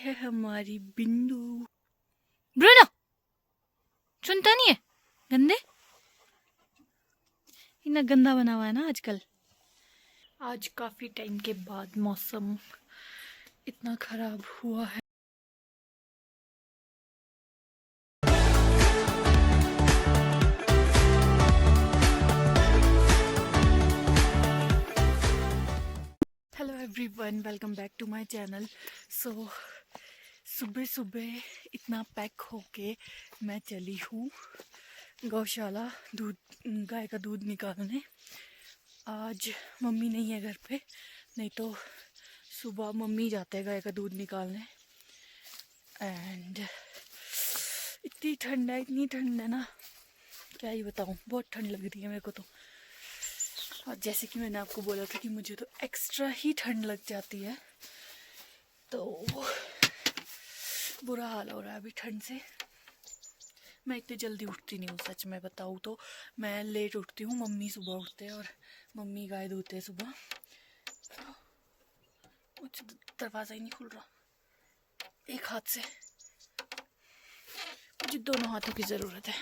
है हमारी बिंदु। ब्रूनो सुनता नहीं है, गंदे इतना गंदा बना हुआ है ना आजकल। आज काफी टाइम के बाद मौसम इतना खराब हुआ है। Hello everyone, welcome back to my channel. So सुबह सुबह इतना पैक होके मैं चली हूँ गौशाला दूध, गाय का दूध निकालने। आज मम्मी नहीं है घर पे, नहीं तो सुबह मम्मी जाते हैं गाय का दूध निकालने। एंड इतनी ठंड है ना, क्या ही बताऊँ, बहुत ठंड लग रही है मेरे को तो। और जैसे कि मैंने आपको बोला था कि मुझे तो एक्स्ट्रा ही ठंड लग जाती है, तो बुरा हाल हो रहा है अभी ठंड से। मैं इतनी जल्दी उठती नहीं हूँ, सच में बताऊँ तो मैं लेट उठती हूँ। मम्मी सुबह उठते हैं और मम्मी गाय दूधते हैं सुबह। मुझे दरवाज़ा ही नहीं खुल रहा एक हाथ से, मुझे दोनों हाथों की ज़रूरत है।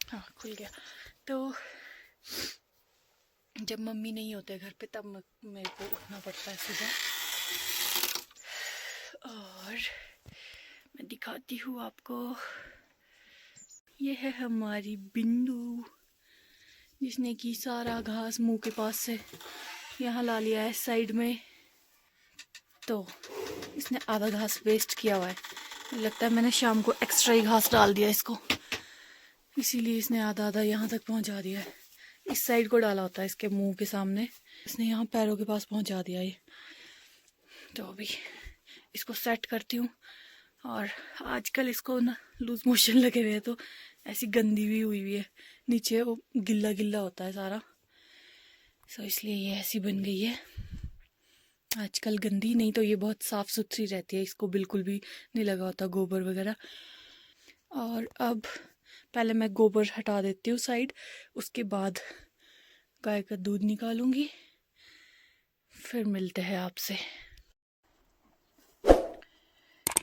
हाँ, खुल गया। तो जब मम्मी नहीं होते घर पे तब मेरे को उठना पड़ता है सुबह। और मैं दिखाती हूँ आपको, ये है हमारी बिंदु, जिसने कि सारा घास मुंह के पास से यहाँ ला लिया है साइड में। तो इसने आधा घास वेस्ट किया हुआ है, मुझे लगता है मैंने शाम को एक्स्ट्रा ही घास डाल दिया इसको, इसीलिए इसने आधा आधा यहाँ तक पहुँचा दिया है। इस साइड को डाला होता है इसके मुंह के सामने, इसने यहाँ पैरों के पास पहुँचा दिया ये। तो अभी इसको सेट करती हूँ। और आजकल इसको ना लूज मोशन लगे हुए हैं, तो ऐसी गंदी भी हुई है, नीचे वो गिल्ला गिल्ला होता है सारा, सो इसलिए ये ऐसी बन गई है आजकल गंदी। नहीं तो ये बहुत साफ़ सुथरी रहती है, इसको बिल्कुल भी नहीं लगा होता गोबर वगैरह। और अब पहले मैं गोबर हटा देती हूँ साइड, उसके बाद गाय का दूध निकालूंगी, फिर मिलते हैं आपसे।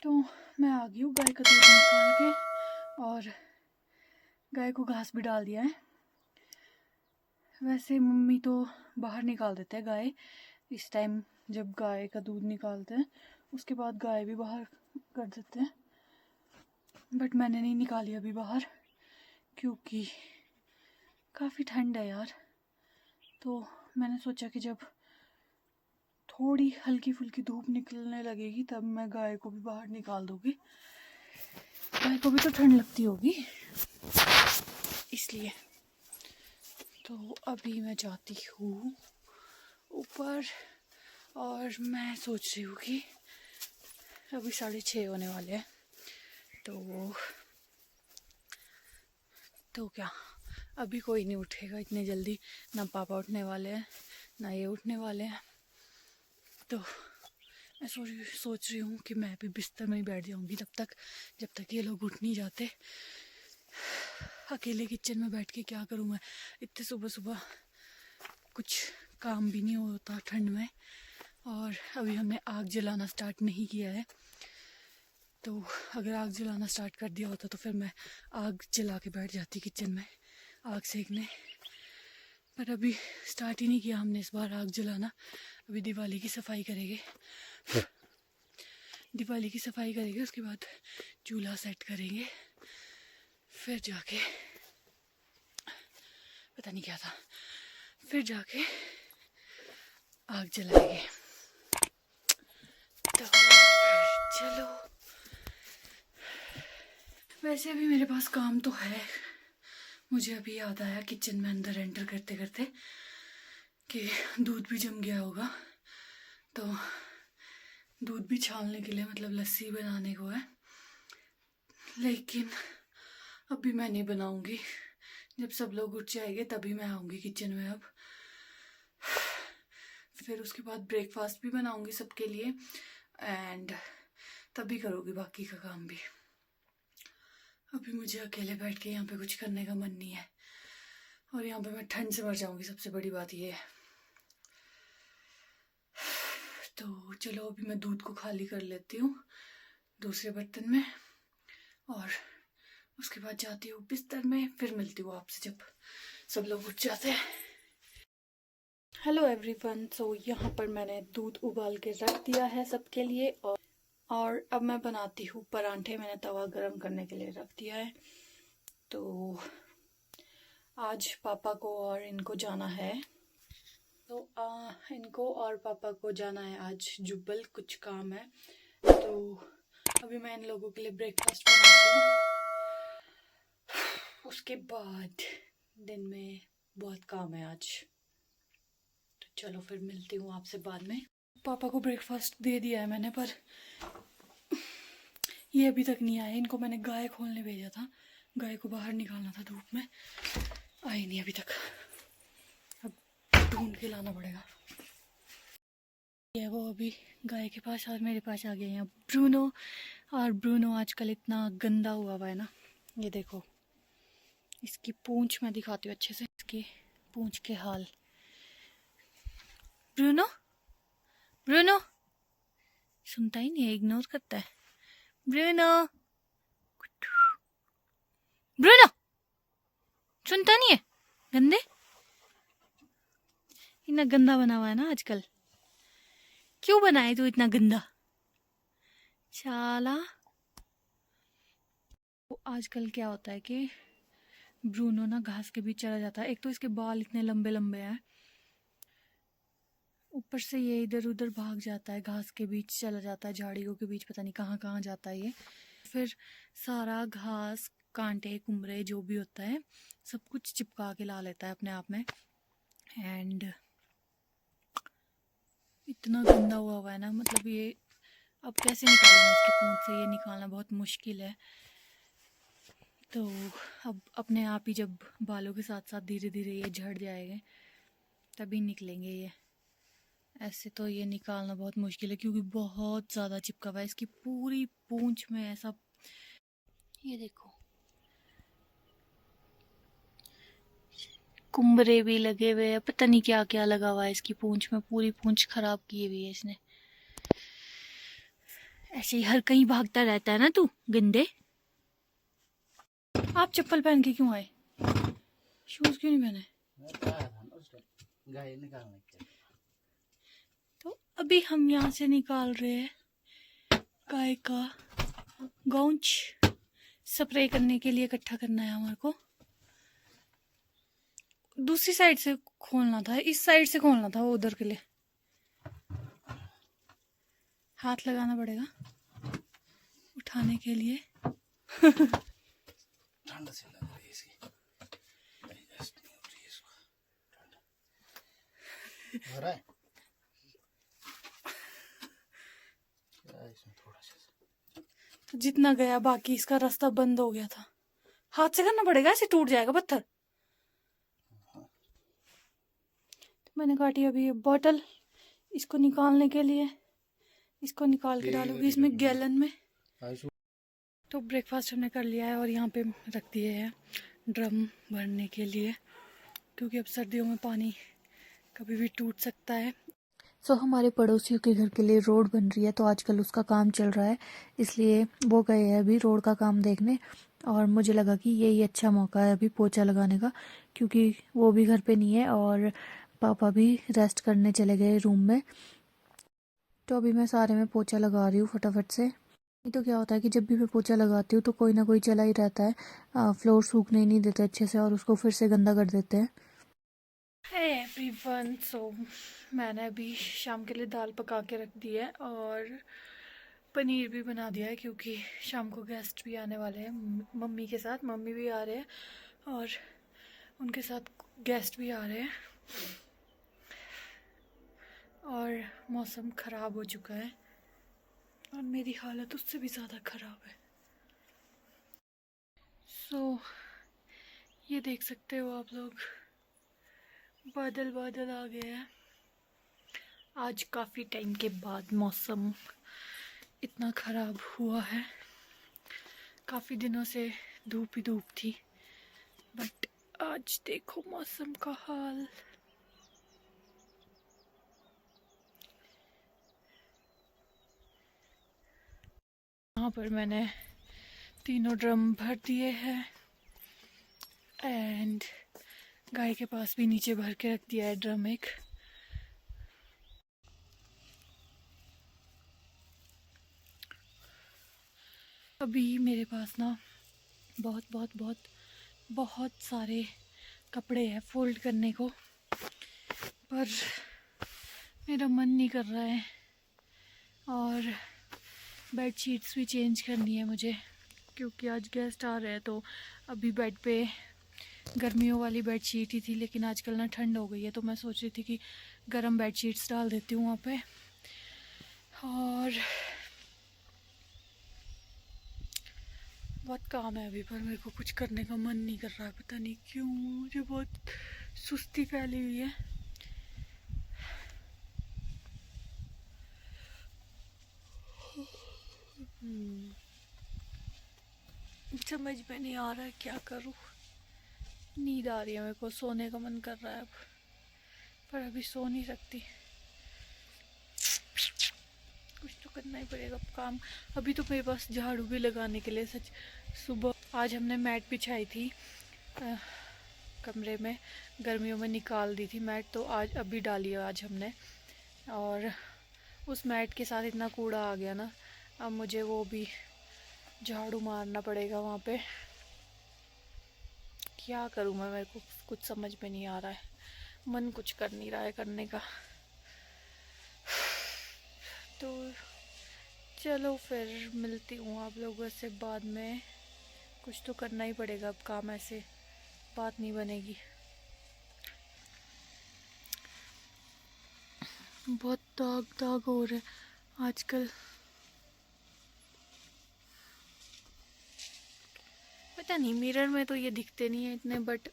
तो मैं आ गई हूँ गाय का दूध निकाल के, और गाय को घास भी डाल दिया है। वैसे मम्मी तो बाहर निकाल देते हैं गाय इस टाइम, जब गाय का दूध निकालते हैं उसके बाद गाय भी बाहर कर देते हैं। बट मैंने नहीं निकाली अभी बाहर, क्योंकि काफ़ी ठंड है यार। तो मैंने सोचा कि जब थोड़ी हल्की फुल्की धूप निकलने लगेगी तब मैं गाय को भी बाहर निकाल दूँगी। गाय को भी तो ठंड लगती होगी, इसलिए। तो अभी मैं जाती हूँ ऊपर, और मैं सोच रही हूँ कि अभी 6:30 होने वाले हैं, तो क्या अभी कोई नहीं उठेगा इतने जल्दी, ना पापा उठने वाले हैं ना ये उठने वाले हैं। तो मैं सोच रही हूँ कि मैं भी बिस्तर में ही बैठ जाऊँगी तब तक, जब तक ये लोग उठ नहीं जाते। अकेले किचन में बैठ के क्या करूँ मैं, इतने सुबह सुबह कुछ काम भी नहीं होता ठंड में। और अभी हमने आग जलाना स्टार्ट नहीं किया है, तो अगर आग जलाना स्टार्ट कर दिया होता तो फिर मैं आग जला के बैठ जाती किचन में आग सेकने। पर अभी स्टार्ट ही नहीं किया हमने इस बार आग जलाना। अभी दिवाली की सफाई करेंगे, उसके बाद चूल्हा सेट करेंगे, फिर जाके पता नहीं क्या था, फिर जाके आग जलाएंगे। तो चलो, वैसे अभी मेरे पास काम तो है। मुझे अभी याद आया किचन में अंदर एंटर करते करते कि दूध भी जम गया होगा, तो दूध भी छानने के लिए, मतलब लस्सी बनाने को है, लेकिन अभी मैं नहीं बनाऊंगी। जब सब लोग उठ जाएंगे तभी मैं आऊँगी किचन में। अब फिर उसके बाद ब्रेकफास्ट भी बनाऊंगी सबके लिए, एंड तभी करूँगी बाकी का काम भी। अभी मुझे अकेले बैठ के यहाँ पे कुछ करने का मन नहीं है, और यहाँ पे मैं ठंड से मर जाऊँगी, सबसे बड़ी बात ये है। तो चलो अभी मैं दूध को खाली कर लेती हूँ दूसरे बर्तन में और उसके बाद जाती हूँ बिस्तर में। फिर मिलती हूँ आपसे जब सब लोग उठ जाते हैं। हेलो एवरीवन, सो यहाँ पर मैंने दूध उबाल के रख दिया है सबके लिए और अब मैं बनाती हूँ परांठे। मैंने तवा गरम करने के लिए रख दिया है। तो आज पापा को और इनको जाना है, तो इनको और पापा को जाना है आज जुब्बल, कुछ काम है। तो अभी मैं इन लोगों के लिए ब्रेकफास्ट बनाती हूँ, उसके बाद दिन में बहुत काम है आज। तो चलो फिर मिलती हूँ आपसे बाद में। पापा को ब्रेकफास्ट दे दिया है मैंने, पर ये अभी तक नहीं आए। इनको मैंने गाय खोलने भेजा था, गाय को बाहर निकालना था धूप में, आए नहीं अभी तक। अब ढूंढ के लाना पड़ेगा। ये वो अभी गाय के पास और मेरे पास आ गए हैं ब्रूनो। और ब्रूनो आजकल इतना गंदा हुआ है ना, ये देखो इसकी पूंछ मैं दिखाती हूँ अच्छे से, इसकी पूंछ के हाल। ब्रूनो, ब्रूनो सुनता ही नहीं है, इग्नोर करता है। ब्रूनो, ब्रूनो सुनता नहीं है, गंदे, इतना गंदा बना हुआ है ना आजकल। क्यों बनाए तू इतना गंदा शाला। तो आजकल क्या होता है कि ब्रूनो ना घास के बीच चला जाता है। एक तो इसके बाल इतने लंबे लंबे हैं, ऊपर से ये इधर उधर भाग जाता है, घास के बीच चला जाता है, झाड़ियों के बीच, पता नहीं कहाँ कहाँ जाता है ये। फिर सारा घास, कांटे, कुमरे जो भी होता है सब कुछ चिपका के ला लेता है अपने आप में। एंड इतना गंदा हुआ है ना, मतलब ये अब कैसे निकालूंगा इसकी पूंछ से, ये निकालना बहुत मुश्किल है। तो अब अपने आप ही जब बालों के साथ साथ धीरे धीरे ये झड़ जाएंगे तभी निकलेंगे ये। ऐसे तो ये निकालना बहुत मुश्किल है क्योंकि बहुत ज़्यादा चिपका हुआ है इसकी पूरी पूंछ में। ऐसा ये देखो, कुम्बरे भी लगे हुए हैं, पता नहीं क्या क्या लगा हुआ है इसकी पूंछ में। पूरी पूंछ खराब की हुई है इसने। ऐसे ही हर कहीं भागता रहता है ना तू गंदे। आप चप्पल पहन के क्यों आए? शूज क्यों नहीं पहने? तो अभी हम यहाँ से निकाल रहे हैं गाय का गौंच। स्प्रे करने के लिए इकट्ठा करना है हमारे को। दूसरी साइड से खोलना था, इस साइड से खोलना था वो उधर के लिए। हाथ लगाना पड़ेगा उठाने के लिए। ठंड से लग रही है इसकी, हो रहा है क्या इसमें थोड़ा सा। तो जितना गया बाकी इसका रास्ता बंद हो गया था। हाथ से करना पड़ेगा, ऐसे टूट जाएगा पत्थर। तो मैंने काटी अभी ये बॉटल, इसको निकालने के लिए। इसको निकाल के डालूंगी इसमें गैलन में। तो ब्रेकफास्ट हमने कर लिया है और यहाँ पे रख दिए हैं ड्रम भरने के लिए, क्योंकि अब सर्दियों में पानी कभी भी टूट सकता है। हमारे पड़ोसियों के घर के लिए रोड बन रही है, तो आजकल उसका काम चल रहा है, इसलिए वो गए हैं अभी रोड का काम देखने। और मुझे लगा कि यही अच्छा मौका है अभी पोछा लगाने का, क्योंकि वो भी घर पे नहीं है और पापा भी रेस्ट करने चले गए रूम में। तो अभी मैं सारे में पोछा लगा रही हूँ फटाफट से। नहीं तो क्या होता है कि जब भी मैं पोछा लगाती हूँ तो कोई ना कोई चला ही रहता है, फ्लोर सूखने ही नहीं देते अच्छे से और उसको फिर से गंदा कर देते हैं। हे एवरीवन, सो मैंने अभी शाम के लिए दाल पका के रख दी है और पनीर भी बना दिया है, क्योंकि शाम को गेस्ट भी आने वाले हैं मम्मी के साथ। मम्मी भी आ रहे हैं और उनके साथ गेस्ट भी आ रहे हैं। और मौसम ख़राब हो चुका है और मेरी हालत उससे भी ज़्यादा ख़राब है। ये देख सकते हो आप लोग, बादल बादल आ गए हैं। आज काफ़ी टाइम के बाद मौसम इतना ख़राब हुआ है। काफ़ी दिनों से धूप ही धूप थी, बट आज देखो मौसम का हाल। पर मैंने तीनों ड्रम भर दिए हैं एंड गाय के पास भी नीचे भर के रख दिया है ड्रम एक। अभी मेरे पास ना बहुत बहुत बहुत बहुत सारे कपड़े हैं फोल्ड करने को, पर मेरा मन नहीं कर रहा है। और बेड शीट्स भी चेंज करनी है मुझे, क्योंकि आज गेस्ट आ रहे हैं। तो अभी बेड पे गर्मियों वाली बेड शीट ही थी, लेकिन आजकल ना ठंड हो गई है, तो मैं सोच रही थी कि गर्म बेड शीट्स डाल देती हूँ वहाँ पे। और बहुत काम है अभी, पर मेरे को कुछ करने का मन नहीं कर रहा है, पता नहीं क्यों। मुझे बहुत सुस्ती फैली हुई है। समझ में नहीं आ रहा है क्या करूँ। नींद आ रही है मेरे को, सोने का मन कर रहा है अब, पर अभी सो नहीं सकती। कुछ तो करना ही पड़ेगा अब काम। अभी तो मेरे पास झाड़ू भी लगाने के लिए, सच सुबह आज हमने मैट बिछाई थी कमरे में, गर्मियों में निकाल दी थी मैट, तो आज अभी डाली है आज हमने। और उस मैट के साथ इतना कूड़ा आ गया ना, अब मुझे वो भी झाड़ू मारना पड़ेगा वहाँ पे। क्या करूँ मैं, मेरे को कुछ समझ में नहीं आ रहा है, मन कुछ कर नहीं रहा है करने का। तो चलो फिर मिलती हूँ आप लोगों से बाद में। कुछ तो करना ही पड़ेगा अब, काम ऐसे बात नहीं बनेगी। बहुत दाग दाग हो रहे आजकल, पता नहीं मिरर में तो ये दिखते नहीं है इतने, बट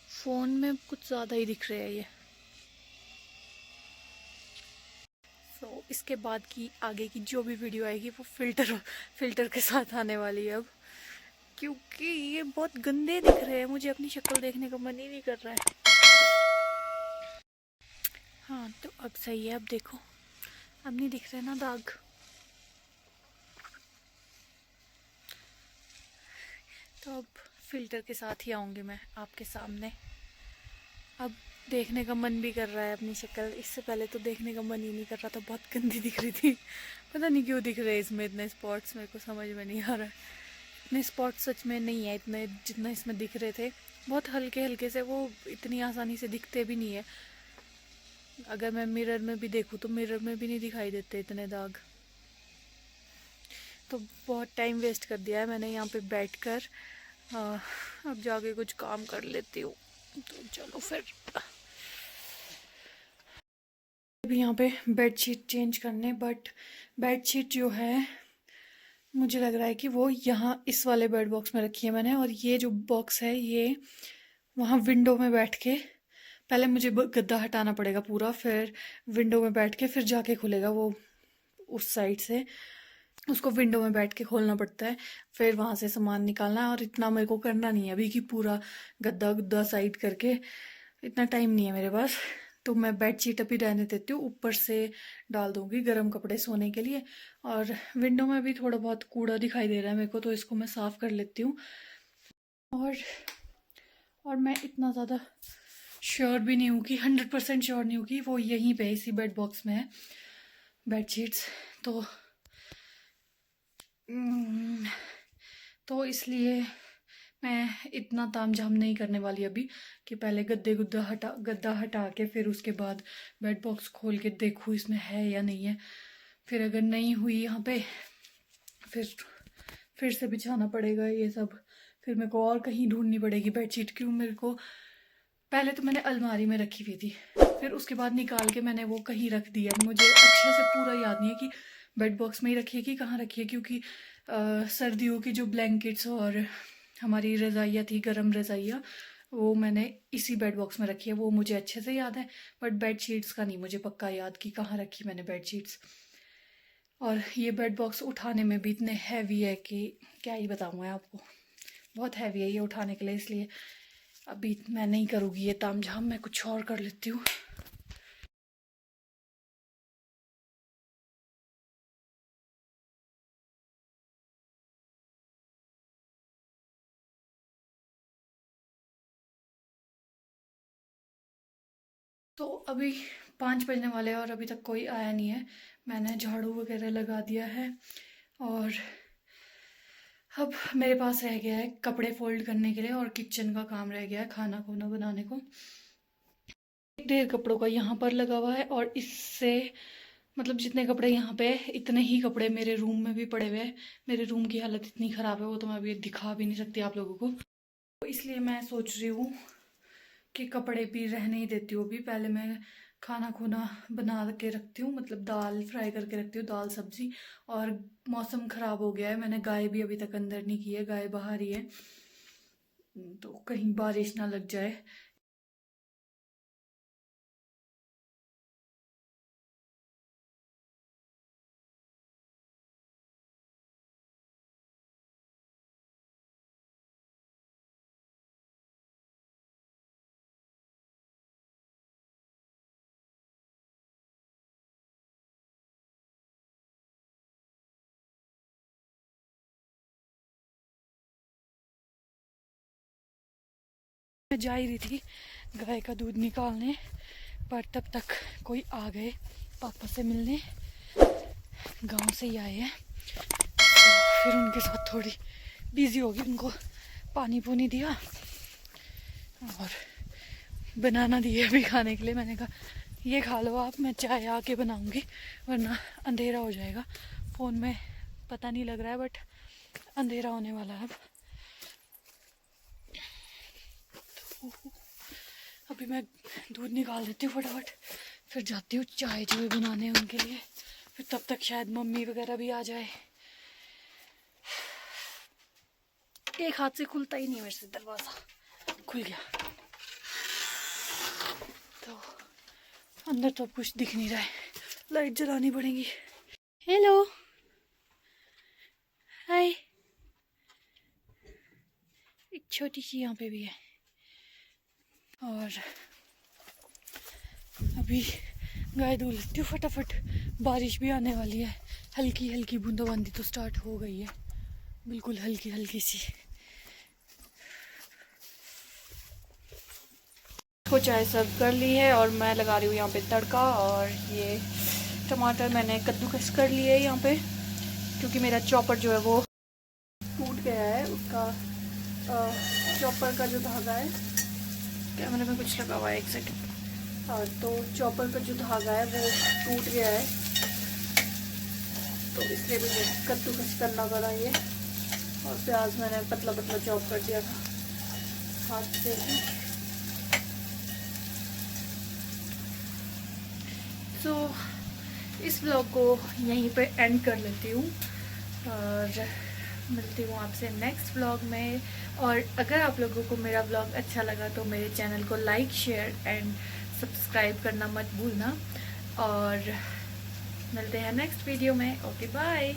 फ़ोन में कुछ ज़्यादा ही दिख रहे हैं ये। तो इसके बाद की आगे की जो भी वीडियो आएगी वो फिल्टर के साथ आने वाली है अब, क्योंकि ये बहुत गंदे दिख रहे हैं। मुझे अपनी शक्ल देखने का मन ही नहीं कर रहा है। हाँ तो अब सही है, अब देखो, अब नहीं दिख रहे ना दाग। तो अब फिल्टर के साथ ही आऊँगी मैं आपके सामने। अब देखने का मन भी कर रहा है अपनी शक्ल, इससे पहले तो देखने का मन ही नहीं कर रहा था, बहुत गंदी दिख रही थी। पता नहीं क्यों दिख रहे हैं इसमें इतने स्पॉट्स, मेरे को समझ में नहीं आ रहा है। इतने स्पॉट्स सच में नहीं है इतने जितना इसमें दिख रहे थे, बहुत हल्के हल्के से, वो इतनी आसानी से दिखते भी नहीं है। अगर मैं मिरर में भी देखूँ तो मिरर में भी नहीं दिखाई देते इतने दाग। तो बहुत टाइम वेस्ट कर दिया है मैंने यहाँ पे बैठ कर। अब जाके कुछ काम कर लेती हूँ। तो चलो फिर। अभी यहाँ पे बेड शीट चेंज करने, बट बेड शीट जो है मुझे लग रहा है कि वो यहाँ इस वाले बेड बॉक्स में रखी है मैंने, और ये जो बॉक्स है ये वहाँ विंडो में बैठ के, पहले मुझे गद्दा हटाना पड़ेगा पूरा, फिर विंडो में बैठ के फिर जाके खुलेगा वो उस साइड से। उसको विंडो में बैठ के खोलना पड़ता है, फिर वहाँ से सामान निकालना है। और इतना मेरे को करना नहीं है अभी कि पूरा गद्दा गुद्दा साइड करके, इतना टाइम नहीं है मेरे पास। तो मैं बेड शीट अभी रहने देती हूँ, ऊपर से डाल दूँगी गर्म कपड़े सोने के लिए। और विंडो में भी थोड़ा बहुत कूड़ा दिखाई दे रहा है मेरे को, तो इसको मैं साफ़ कर लेती हूँ। और मैं इतना ज़्यादा श्योर भी नहीं हूँ कि 100% श्योर नहीं हूँ कि वो यहीं पे इसी बेड बॉक्स में है बेड शीट्स। तो इसलिए मैं इतना तामझाम नहीं करने वाली अभी कि पहले गद्दा हटा के फिर उसके बाद बेड बॉक्स खोल के देखूँ इसमें है या नहीं है। फिर अगर नहीं हुई यहाँ पे, फिर से बिछाना पड़ेगा ये सब, फिर मेरे को और कहीं ढूंढनी पड़ेगी बेडशीट। क्यों, मेरे को पहले तो मैंने अलमारी में रखी हुई थी, फिर उसके बाद निकाल के मैंने वो कहीं रख दिया। मुझे अच्छे से पूरा याद नहीं है कि बेड बॉक्स में ही रखी है कि कहाँ रखी है, क्योंकि सर्दियों की जो ब्लैंकेट्स और हमारी रज़ाइयाँ थी, गर्म रज़ाइयाँ, वो मैंने इसी बेड बॉक्स में रखी है, वो मुझे अच्छे से याद है। बट बेड शीट्स का नहीं मुझे पक्का याद कि कहाँ रखी मैंने बेड शीट्स। और ये बेड बॉक्स उठाने में भी इतने हैवी है कि क्या ही बताऊँ मैं आपको, बहुत हैवी है ये उठाने के लिए। इसलिए अभी मैं नहीं करूँगी ये तामझाम, मैं कुछ और कर लेती हूँ। तो अभी 5 बजने वाले हैं और अभी तक कोई आया नहीं है। मैंने झाड़ू वगैरह लगा दिया है और अब मेरे पास रह गया है कपड़े फोल्ड करने के लिए और किचन का काम रह गया है खाना खुना बनाने को। ढेर कपड़ों का यहाँ पर लगा हुआ है और इससे मतलब जितने कपड़े यहाँ पे इतने ही कपड़े मेरे रूम में भी पड़े हुए हैं। मेरे रूम की हालत इतनी ख़राब है वो तो मैं अभी दिखा भी नहीं सकती आप लोगों को। तो इसलिए मैं सोच रही हूँ कि कपड़े भी रहने ही देती हूँ। अभी पहले मैं खाना खुना बना के रखती हूँ, मतलब दाल फ्राई करके रखती हूँ, दाल सब्जी। और मौसम ख़राब हो गया है, मैंने गाय भी अभी तक अंदर नहीं की है, गाय बाहर ही है, तो कहीं बारिश ना लग जाए। मैं जा ही रही थी गाय का दूध निकालने, पर तब तक कोई आ गए पापा से मिलने, गांव से ही आए हैं। तो फिर उनके साथ थोड़ी बिजी होगी, उनको पानी पुनी दिया और बनाना दिया अभी खाने के लिए। मैंने कहा ये खा लो आप, मैं चाय आके बनाऊंगी वरना अंधेरा हो जाएगा। फ़ोन में पता नहीं लग रहा है बट अंधेरा होने वाला है अब। तो अभी मैं दूध निकाल देती हूँ फटाफट, फिर जाती हूँ चाय जो बनाने उनके लिए। फिर तब तक शायद मम्मी वगैरह भी आ जाए। एक हाथ से खुलता ही नहीं मेरे से दरवाज़ा, खुल गया। तो अंदर तो कुछ दिख नहीं रहा है, लाइट जलानी पड़ेगी। हेलो, हाय। एक छोटी सी यहाँ पे भी है। और अभी गाय दूध लेती हूँ फटाफट, बारिश भी आने वाली है। हल्की हल्की बूंदाबांदी तो स्टार्ट हो गई है, बिल्कुल हल्की हल्की सी। तो चाय सर्व कर ली है और मैं लगा रही हूँ यहाँ पे तड़का। और ये टमाटर मैंने कद्दूकस कर लिए यहाँ पे, क्योंकि मेरा चॉपर जो है वो टूट गया है। उसका चॉपर का जो धागा है, कैमरे में कुछ लगा हुआ है, एक सेकंड। हाँ, तो चॉपर का जो धागा है वो टूट गया है, तो इसलिए मुझे कद्दूकस करना पड़ा ये। और प्याज मैंने पतला पतला चॉप कर दिया था हाथ से ही। तो इस ब्लॉग को यहीं पे एंड कर लेती हूँ और मिलती हूँ आपसे नेक्स्ट ब्लॉग में। और अगर आप लोगों को मेरा ब्लॉग अच्छा लगा तो मेरे चैनल को लाइक शेयर एंड सब्सक्राइब करना मत भूलना। और मिलते हैं नेक्स्ट वीडियो में। Okay bye.